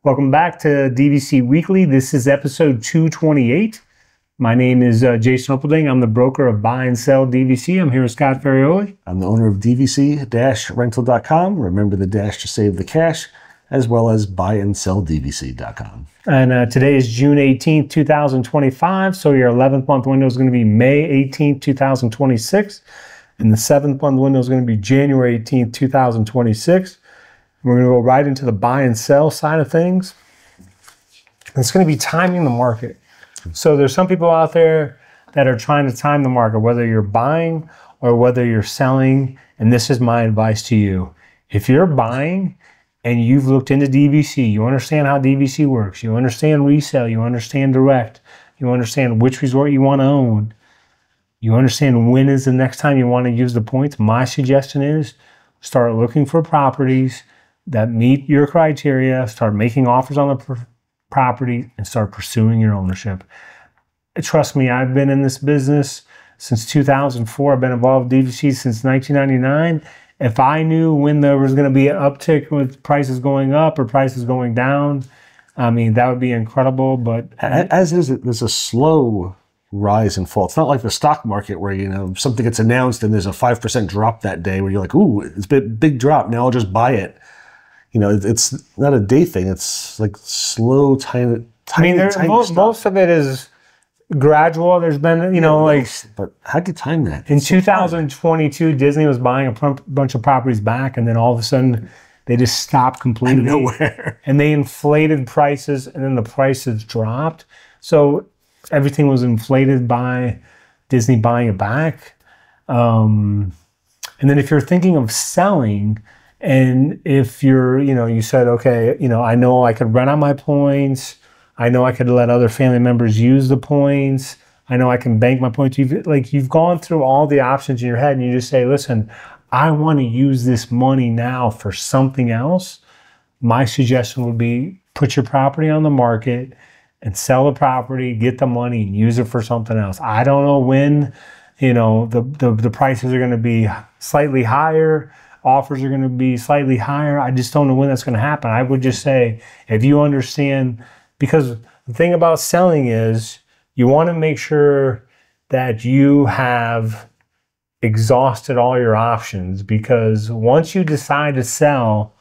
Welcome back to DVC Weekly. This is episode 228. My name is Jason Oppelding. I'm the broker of Buy and Sell DVC. I'm here with Scott Ferrioli. I'm the owner of DVC-Rental.com. Remember the dash to save the cash, as well as buyandsell.dvc.com. And today is June 18th, 2025. So your 11th month window is going to be May 18th, 2026. And the 7th month window is going to be January 18th, 2026. We're going to go right into the buy and sell side of things. And it's going to be timing the market. So there's some people out there that are trying to time the market, whether you're buying or whether you're selling. And this is my advice to you. If you're buying and you've looked into DVC, you understand how DVC works, you understand resale, you understand direct, you understand which resort you want to own, you understand when is the next time you want to use the points, my suggestion is start looking for properties that meet your criteria, start making offers on the property, and start pursuing your ownership. Trust me, I've been in this business since 2004. I've been involved with DVC since 1999. If I knew when there was going to be an uptick with prices going up or prices going down, I mean, that would be incredible. But as is, there's a slow rise and fall. It's not like the stock market where, you know, something gets announced and there's a 5% drop that day where you're like, ooh, it's a big drop. Now I'll just buy it. You know, it's not a day thing. It's like slow, tiny. I mean, most of it is gradual. There's been, you know, like. But how do you time that? In 2022, Disney was buying a bunch of properties back, and then all of a sudden, they just stopped completely. Out of nowhere. And they inflated prices, and then the prices dropped. So everything was inflated by Disney buying it back. And then if you're thinking of selling, and if you're, you know, you said, okay, you know I could rent out my points. I know I could let other family members use the points. I know I can bank my points. You've gone through all the options in your head and you just say, listen, I want to use this money now for something else. My suggestion would be put your property on the market and sell the property, get the money and use it for something else. I don't know when, you know, the prices are going to be slightly higher. Offers are going to be slightly higher. I just don't know when that's going to happen. I would just say, if you understand, because the thing about selling is you want to make sure that you have exhausted all your options, because once you decide to sell,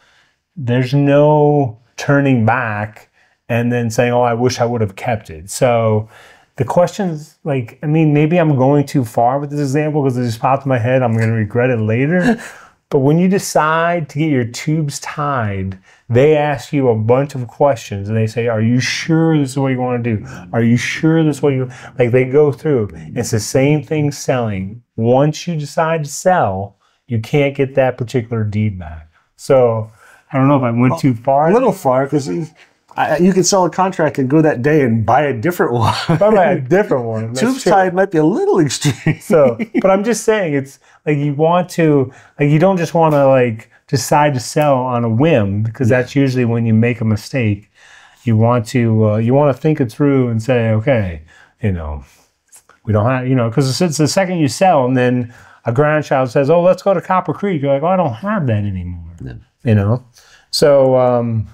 there's no turning back and then saying, oh, I wish I would have kept it. So the questions, like, I mean, maybe I'm going too far with this example because it just popped in my head. I'm going to regret it later. But when you decide to get your tubes tied, they ask you a bunch of questions and they say, are you sure this is what you want to do? Are you sure this is what you, like, they go through. It's the same thing selling. Once you decide to sell, you can't get that particular deed back. So I don't know if I went too far. A little far, because you can sell a contract and go that day and buy a different one. Buy a different one. Tubes tied might be a little extreme. So, but I'm just saying, it's like you want to, like, you don't just want to like decide to sell on a whim, because that's usually when you make a mistake. You want to think it through and say, okay, you know, we don't have, you know, because it's the second you sell and then a grandchild says, oh, let's go to Copper Creek. You're like, oh, I don't have that anymore. Yeah. You know, so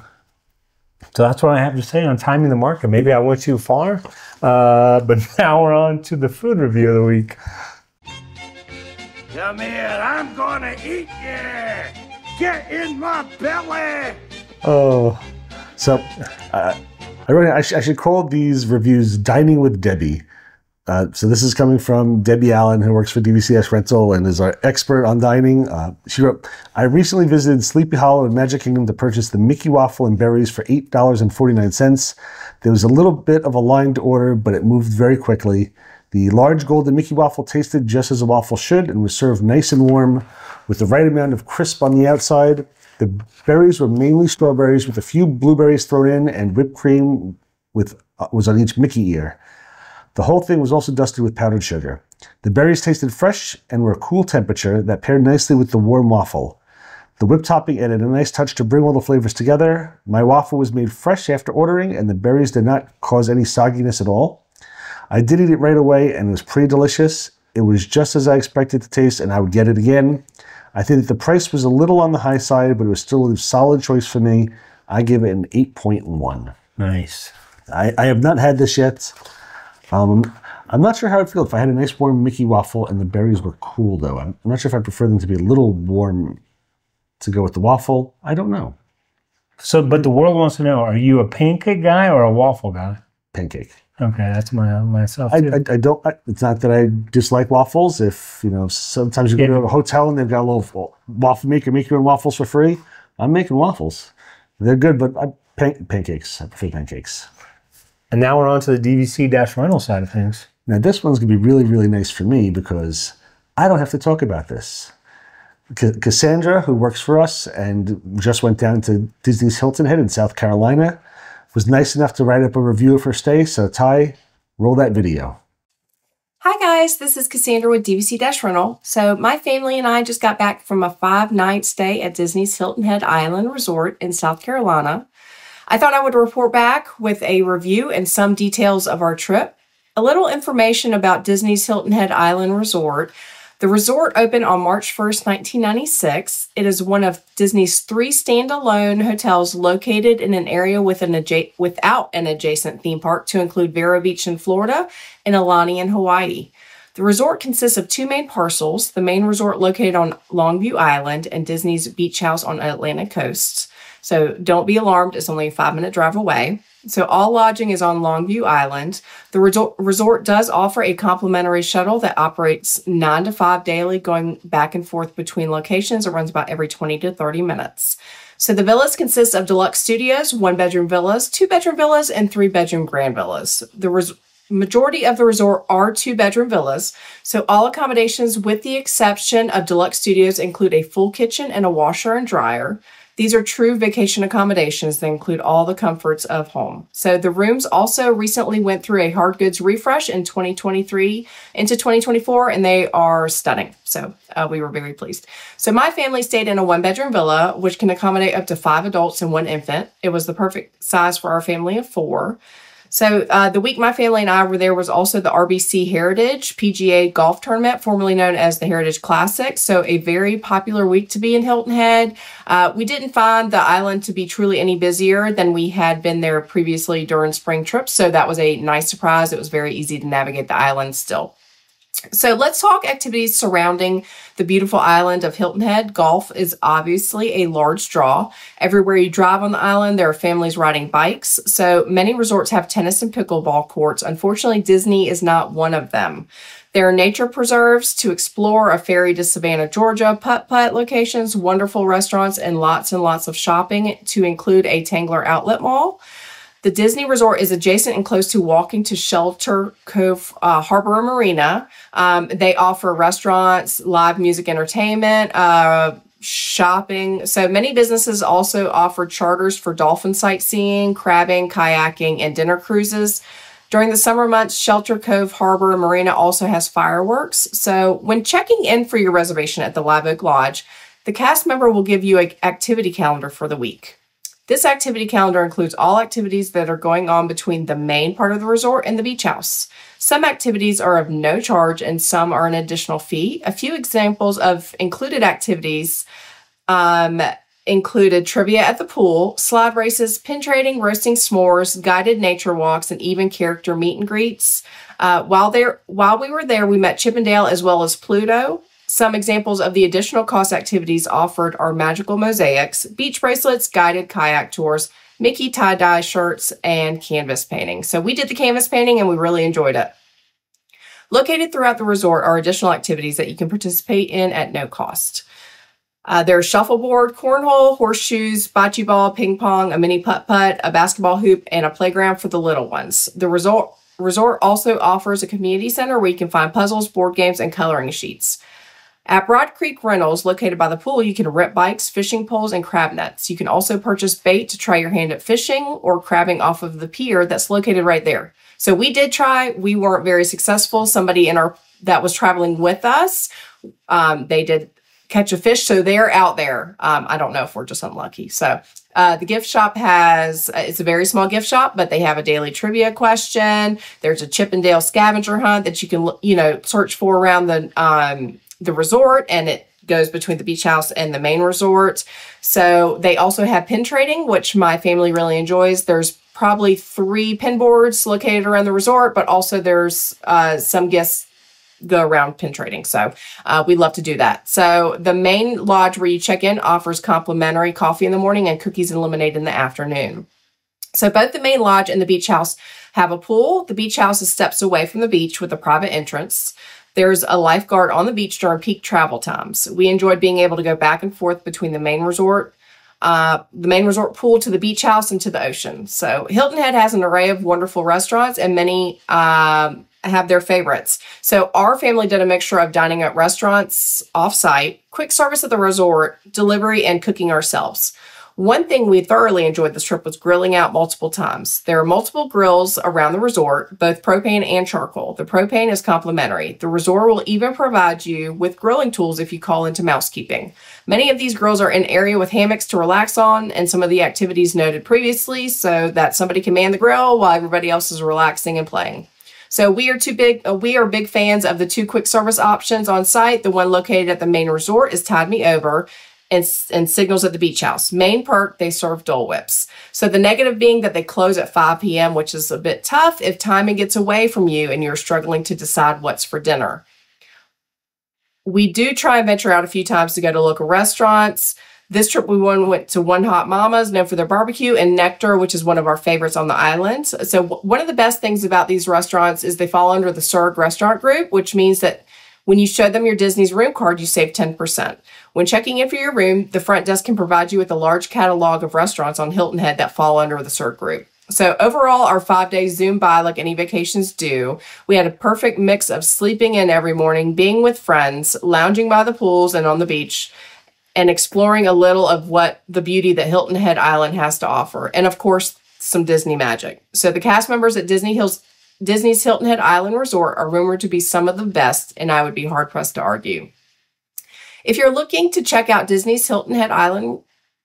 that's what I have to say on timing the market. Maybe I went too far, but now we're on to the food review of the week. Come here, I'm gonna eat you. Get in my belly. Oh, so I should call these reviews Dining with Debbie. So this is coming from Debbie Allen, who works for DVC-Rental and is our expert on dining. She wrote, I recently visited Sleepy Hollow in Magic Kingdom to purchase the Mickey Waffle and berries for $8.49. There was a little bit of a line to order, but it moved very quickly. The large golden Mickey Waffle tasted just as a waffle should and was served nice and warm with the right amount of crisp on the outside. The berries were mainly strawberries with a few blueberries thrown in, and whipped cream was on each Mickey ear. The whole thing was also dusted with powdered sugar. The berries tasted fresh and were a cool temperature that paired nicely with the warm waffle. The whipped topping added a nice touch to bring all the flavors together. My waffle was made fresh after ordering, and the berries did not cause any sogginess at all. I did eat it right away, and it was pretty delicious. It was just as I expected to taste, and I would get it again. I think that the price was a little on the high side, but it was still a solid choice for me. I give it an 8.1. Nice. I have not had this yet. I'm not sure how I'd feel if I had a nice warm Mickey waffle and the berries were cool, though. I'm not sure if I prefer them to be a little warm to go with the waffle. I don't know. So, but the world wants to know, are you a pancake guy or a waffle guy? Pancake. Okay, that's myself too. I don't. It's not that I dislike waffles. If sometimes you go to a hotel and they've got a little waffle maker, make your own waffles for free. I'm making waffles. They're good, but pancakes. I prefer pancakes. And now we're on to the DVC-rental side of things. Now this one's gonna be really, really nice for me because I don't have to talk about this. Cassandra, who works for us and just went down to Disney's Hilton Head in South Carolina, was nice enough to write up a review of her stay. So Ty, roll that video. Hi guys, this is Cassandra with DVC-Rental. So my family and I just got back from a 5-night stay at Disney's Hilton Head Island Resort in South Carolina. I thought I would report back with a review and some details of our trip. A little information about Disney's Hilton Head Island Resort. The resort opened on March 1st, 1996. It is one of Disney's 3 standalone hotels located in an area without an adjacent theme park to include Vero Beach in Florida and Aulani in Hawaii. The resort consists of 2 main parcels, the main resort located on Longview Island and Disney's Beach House on Atlantic coast. So don't be alarmed, it's only a 5-minute drive away. So all lodging is on Longview Island. The resort does offer a complimentary shuttle that operates 9 to 5 daily, going back and forth between locations. It runs about every 20 to 30 minutes. So the villas consist of deluxe studios, 1-bedroom villas, 2-bedroom villas, and 3-bedroom grand villas. The majority of the resort are 2-bedroom villas. So all accommodations, with the exception of deluxe studios, include a full kitchen and a washer and dryer. These are true vacation accommodations that include all the comforts of home. So the rooms also recently went through a hard goods refresh in 2023 into 2024, and they are stunning. So we were very pleased. So my family stayed in a 1-bedroom villa, which can accommodate up to 5 adults and 1 infant. It was the perfect size for our family of 4. So the week my family and I were there was also the RBC Heritage PGA Golf Tournament, formerly known as the Heritage Classic. So a very popular week to be in Hilton Head. We didn't find the island to be truly any busier than we had been there previously during spring trips. So that was a nice surprise. It was very easy to navigate the island still. So let's talk activities surrounding the beautiful island of Hilton Head. Golf is obviously a large draw. Everywhere you drive on the island, there are families riding bikes. So many resorts have tennis and pickleball courts. Unfortunately, Disney is not one of them. There are nature preserves to explore, a ferry to Savannah, Georgia, putt-putt locations, wonderful restaurants, and lots of shopping to include a Tangler outlet mall. The Disney Resort is adjacent and close to walking to Shelter Cove Harbor and Marina. They offer restaurants, live music entertainment, shopping. So many businesses also offer charters for dolphin sightseeing, crabbing, kayaking, and dinner cruises. During the summer months, Shelter Cove Harbor and Marina also has fireworks. So when checking in for your reservation at the Live Oak Lodge, the cast member will give you an activity calendar for the week. This activity calendar includes all activities that are going on between the main part of the resort and the beach house. Some activities are of no charge and some are an additional fee. A few examples of included activities included trivia at the pool, slide races, pin trading, roasting s'mores, guided nature walks, and even character meet and greets. While we were there, we met Chip 'n Dale as well as Pluto. Some examples of the additional cost activities offered are magical mosaics, beach bracelets, guided kayak tours, Mickey tie-dye shirts, and canvas painting. So we did the canvas painting and we really enjoyed it. Located throughout the resort are additional activities that you can participate in at no cost. There's shuffleboard, cornhole, horseshoes, bocce ball, ping pong, a mini putt-putt, a basketball hoop, and a playground for the little ones. The resort also offers a community center where you can find puzzles, board games, and coloring sheets. At Broad Creek Rentals, located by the pool, you can rent bikes, fishing poles, and crab nets. You can also purchase bait to try your hand at fishing or crabbing off of the pier that's located right there. So we did try. We weren't very successful. Somebody that was traveling with us, they did catch a fish. So they're out there. I don't know if we're just unlucky. So the gift shop has, it's a very small gift shop, but they have a daily trivia question. There's a Chip and Dale scavenger hunt that you can, you know, search for around the resort, and it goes between the beach house and the main resort. So they also have pin trading, which my family really enjoys. There's probably 3 pin boards located around the resort, but also there's some guests go around pin trading. So we love to do that. So the main lodge where you check in offers complimentary coffee in the morning and cookies and lemonade in the afternoon. So both the main lodge and the beach house have a pool. The beach house is steps away from the beach with a private entrance. There's a lifeguard on the beach during peak travel times. We enjoyed being able to go back and forth between the main resort pool to the beach house and to the ocean. So Hilton Head has an array of wonderful restaurants, and many have their favorites. So our family did a mixture of dining at restaurants off-site, quick service at the resort, delivery, and cooking ourselves. One thing we thoroughly enjoyed this trip was grilling out multiple times. There are multiple grills around the resort, both propane and charcoal. The propane is complimentary. The resort will even provide you with grilling tools if you call into mousekeeping. Many of these grills are in area with hammocks to relax on, and some of the activities noted previously, so that somebody can man the grill while everybody else is relaxing and playing. So we are big fans of the 2 quick service options on site. The one located at the main resort is Tide Me Over, and Signals at the beach house. Main perk, they serve Dole Whips. So the negative being that they close at 5 p.m., which is a bit tough if timing gets away from you and you're struggling to decide what's for dinner. We do try and venture out a few times to go to local restaurants. This trip we went to One Hot Mama's, known for their barbecue, and Nectar, which is one of our favorites on the island. So one of the best things about these restaurants is they fall under the SURG restaurant group, which means that when you show them your Disney's room card, you save 10%. When checking in for your room, the front desk can provide you with a large catalog of restaurants on Hilton Head that fall under the CERT group. So overall, our 5 days zoomed by like any vacations do. We had a perfect mix of sleeping in every morning, being with friends, lounging by the pools and on the beach, and exploring a little of what the beauty that Hilton Head Island has to offer. And of course, some Disney magic. So the cast members at Disney's Hilton Head Island Resort are rumored to be some of the best, and I would be hard-pressed to argue. If you're looking to check out Disney's Hilton Head Island,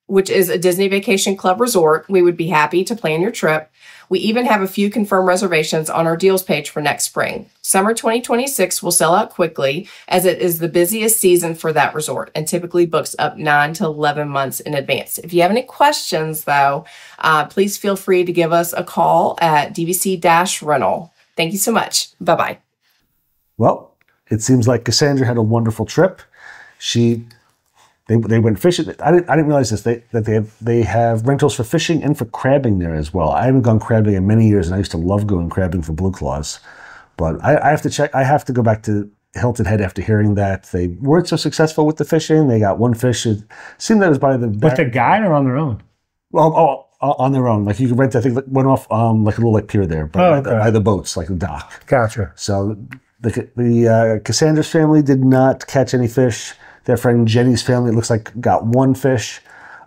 which is a Disney Vacation Club resort, we would be happy to plan your trip. We even have a few confirmed reservations on our deals page for next spring. Summer 2026 will sell out quickly, as it is the busiest season for that resort and typically books up 9 to 11 months in advance. If you have any questions, though, please feel free to give us a call at DVC-Rental. Thank you so much. Bye-bye. Well, it seems like Cassandra had a wonderful trip. They went fishing. I didn't realize this. They have rentals for fishing and for crabbing there as well. I haven't gone crabbing in many years, and I used to love going crabbing for blue claws. But I have to check. I have to go back to Hilton Head after hearing that they weren't so successful with the fishing. They got one fish. It seemed that it was by the with a guide or on their own. Well, on their own. Like you could rent. I think one off like a little pier there, by the boats, like the dock. Gotcha. So the Cassandra's family did not catch any fish. Their friend Jenny's family, it looks like, got one fish.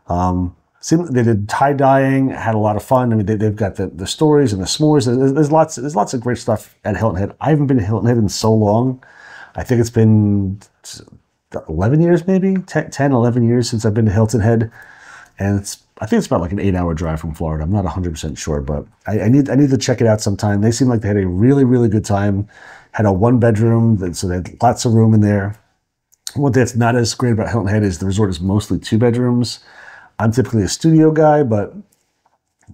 They did tie-dyeing, had a lot of fun. I mean, they've got the stories and the s'mores. There's lots of great stuff at Hilton Head. I haven't been to Hilton Head in so long. I think it's been 11 years, maybe 10, 11 years since I've been to Hilton Head. And I think it's about like an 8-hour drive from Florida. I'm not 100% sure, but I need to check it out sometime. They seem like they had a really, really good time. Had a 1-bedroom, so they had lots of room in there. What that's not as great about Hilton Head is the resort is mostly 2 bedrooms. I'm typically a studio guy, but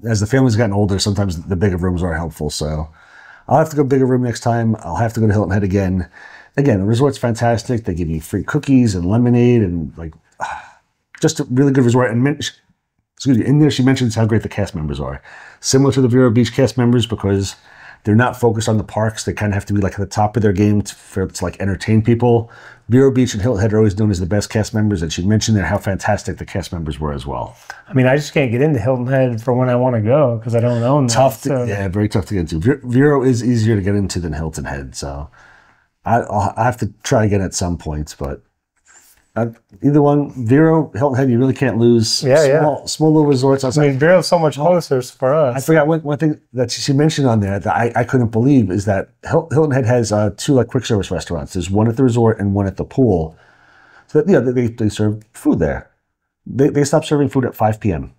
as the family's gotten older, sometimes the bigger rooms are helpful. So I'll have to go bigger room next time. I'll have to go to Hilton Head again. Again, the resort's fantastic. They give you free cookies and lemonade and like just a really good resort. And in there she mentions how great the cast members are. Similar to the Vero Beach cast members, because they're not focused on the parks. They kind of have to be like at the top of their game to like entertain people. Vero Beach and Hilton Head are always known as the best cast members, and she mentioned there how fantastic the cast members were as well. I mean, I just can't get into Hilton Head for when I want to go because I don't own that. Yeah, very tough to get into. Vero is easier to get into than Hilton Head, so I'll have to try again at some point, but either one, Vero, Hilton Head, you really can't lose. Small little resorts. I mean, Vero's so much closer for us. I forgot one thing that she mentioned on there that I couldn't believe is that Hilton Head has 2 like quick service restaurants. There's one at the resort and one at the pool. So they serve food there. They stopped serving food at 5 p.m.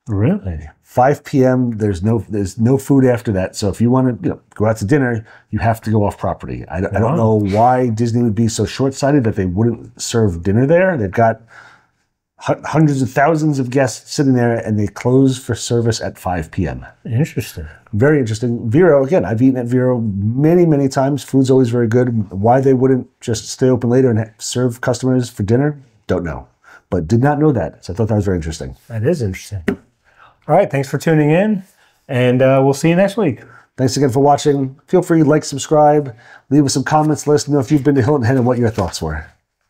Really? 5 p.m. There's no food after that. So if you want to go out to dinner, you have to go off property. I don't know why Disney would be so short-sighted that they wouldn't serve dinner there. They've got hundreds of thousands of guests sitting there, and they close for service at 5 p.m. Interesting. Very interesting. Vero, again, I've eaten at Vero many, many times. Food's always very good. Why they wouldn't just stay open later and serve customers for dinner, don't know. But did not know that. So I thought that was very interesting. That is interesting. All right, thanks for tuning in, and we'll see you next week. Thanks again for watching. Feel free to like, subscribe, leave us some comments. Let us know if you've been to Hilton Head and what your thoughts were.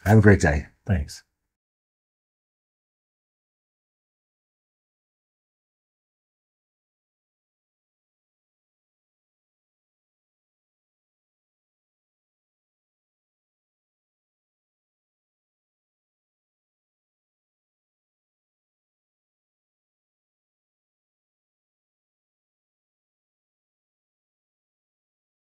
Have a great day. Thanks.